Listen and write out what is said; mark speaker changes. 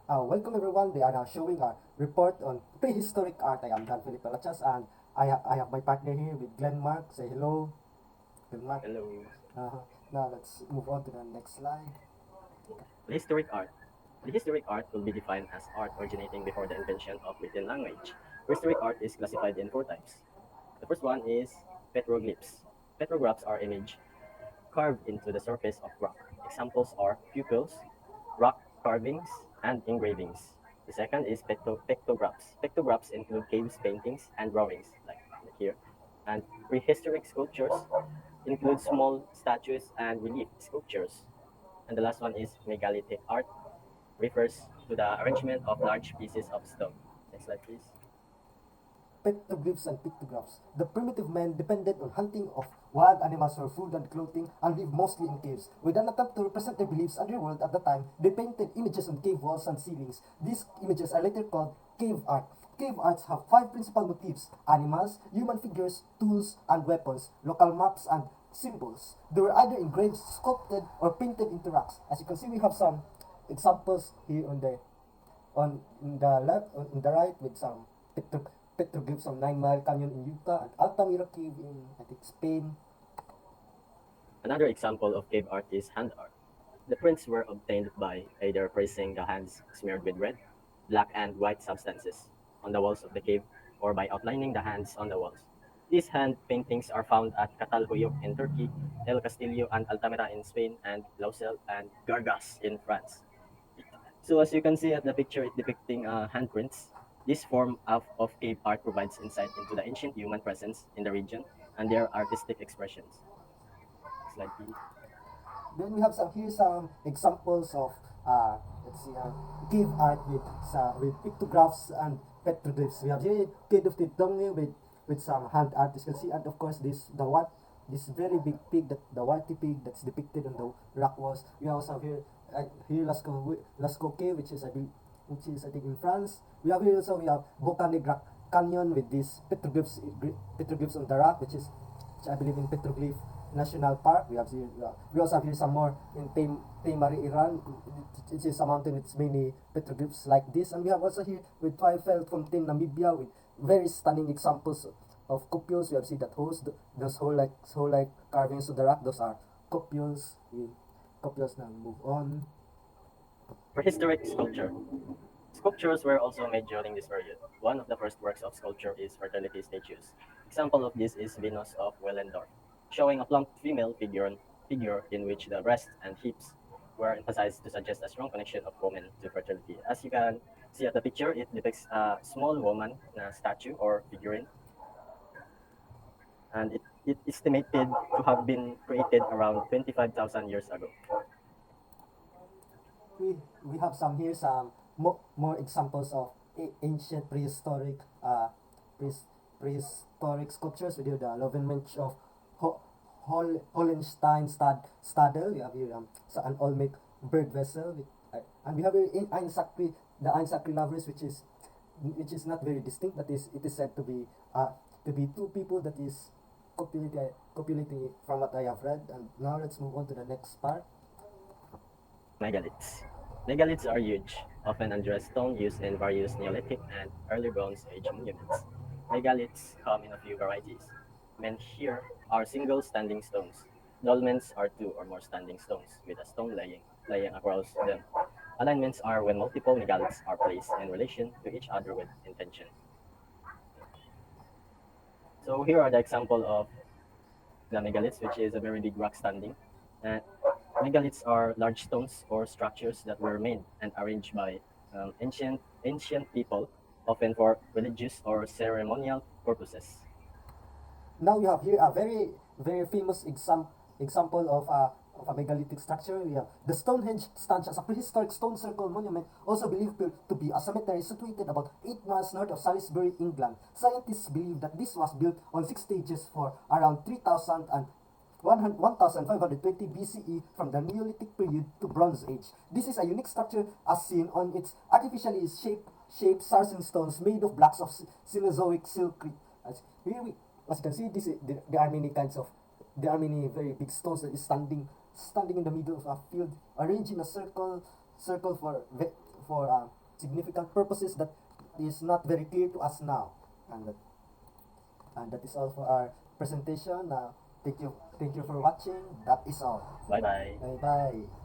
Speaker 1: Welcome everyone. We are now showing our report on prehistoric art. I am Dan Philip Pelachas and I have my partner here with Glenn Mark. Say hello, Glenn Mark.
Speaker 2: Hello.
Speaker 1: Uh, Now let's move on to the next slide.
Speaker 2: Prehistoric art. Prehistoric art will be defined as art originating before the invention of written language. Prehistoric art is classified in four types. The first one is petroglyphs. Petrographs are images carved into the surface of rock. Examples are pupils, rock carvings, and engravings. The second is pictographs. Pictographs include caves, paintings, and drawings, like here. And prehistoric sculptures include small statues and relief sculptures. And the last one is megalithic art, refers to the arrangement of large pieces of stone. Next slide, please.
Speaker 1: Petroglyphs and pictographs. The primitive men depended on hunting of wild animals for food and clothing and lived mostly in caves. With an attempt to represent their beliefs and their world at the time, they painted images on cave walls and ceilings. These images are later called cave art. Cave arts have five principal motifs: animals, human figures, tools and weapons, local maps and symbols. They were either engraved, sculpted, or painted into rocks. As you can see, we have some examples here on the left, on the right, with some petroglyphs of Nine Mile Canyon in Utah and Altamira Cave in, I think, Spain.
Speaker 2: Another example of cave art is hand art. The prints were obtained by either pressing the hands smeared with red, black, and white substances on the walls of the cave or by outlining the hands on the walls. These hand paintings are found at Catalhuyuk in Turkey, El Castillo and Altamira in Spain, and Lausel and Gargas in France. So as you can see at the picture, it depicting handprints. This form of cave art provides insight into the ancient human presence in the region and their artistic expressions. Next slide, please.
Speaker 1: Then we have some examples of let's see cave art with pictographs and petroglyphs. We have here Cave of Tidonge with some hand art, you can see, and of course this very big pig, that the whitey pig that's depicted on the rock walls. We also have here Lascaux Cave, which is I think in France. We have Volcanic Rock Canyon with these petroglyphs on the rock, which I believe in Petroglyph National Park. We also have here some more in Taymari, Iran. It is a mountain with many petroglyphs like this, and we have also here with Twyfell Fountain, Namibia, with very stunning examples of copios. We have seen that those whole like carvings of the rock. Those are copios. Copios. Now move on.
Speaker 2: Prehistoric sculpture. Sculptures were also made during this period. One of the first works of sculpture is fertility statues. Example of this is Venus of Willendorf, showing a plump female figure in which the breasts and hips were emphasized to suggest a strong connection of women to fertility. As you can see at the picture, it depicts a small woman statue or figurine, and it estimated to have been created around 25,000 years ago.
Speaker 1: We have some more examples of ancient prehistoric sculptures. We do the Lovenmensch of Hollenstein Stadel. We have here an Olmec bird vessel, and we have here in the Einsacri lovers, which is not very distinct. That is, it is said to be two people that is copulating from what I have read. And now let's move on to the next part.
Speaker 2: Megaliths. Megaliths are huge, often undressed stone used in various Neolithic and early Bronze Age monuments. Megaliths come in a few varieties. Menhir are single standing stones. Dolmens are two or more standing stones with a stone laying across them. Alignments are when multiple megaliths are placed in relation to each other with intention. So here are the example of the megaliths, which is a very big rock standing. And megaliths are large stones or structures that were made and arranged by ancient people, often for religious or ceremonial purposes.
Speaker 1: Now we have here a very famous example of a megalithic structure. We have the Stonehenge stands as a prehistoric stone circle monument, also believed to be a cemetery situated about 8 miles north of Salisbury, England. Scientists believe that this was built on 6 stages for around 3000 and 1520 BCE from the Neolithic period to Bronze Age. This is a unique structure as seen on its artificially shaped sarsen stones made of blocks of Cenozoic silk. As, here we, as you can see, there are many there are many very big stones that is standing in the middle of a field, arranged in a circle for significant purposes that is not very clear to us now. And that is all for our presentation. Thank you for watching. That is all.
Speaker 2: Bye bye.
Speaker 1: Bye bye.